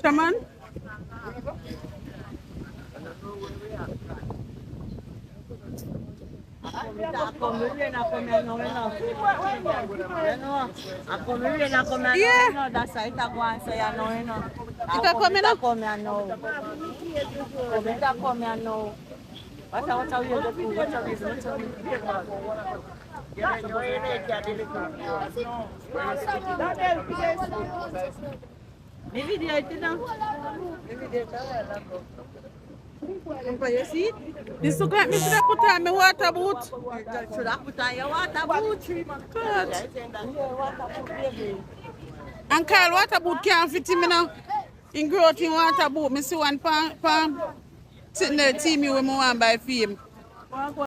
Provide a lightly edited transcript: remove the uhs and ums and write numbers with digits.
Shaman? Yeah. That's why I go and say I know, you know. Ita come now? Come here now. Come here now. What are you doing? What are you doing? Mi video ito na. Mi video ito na. You see? This look like me should have put on my water boot. Should I put on your water boot? God. And Carl, water boot can't fit him now. In growth in water boot, me see one pan sitting there team you with me one by fame.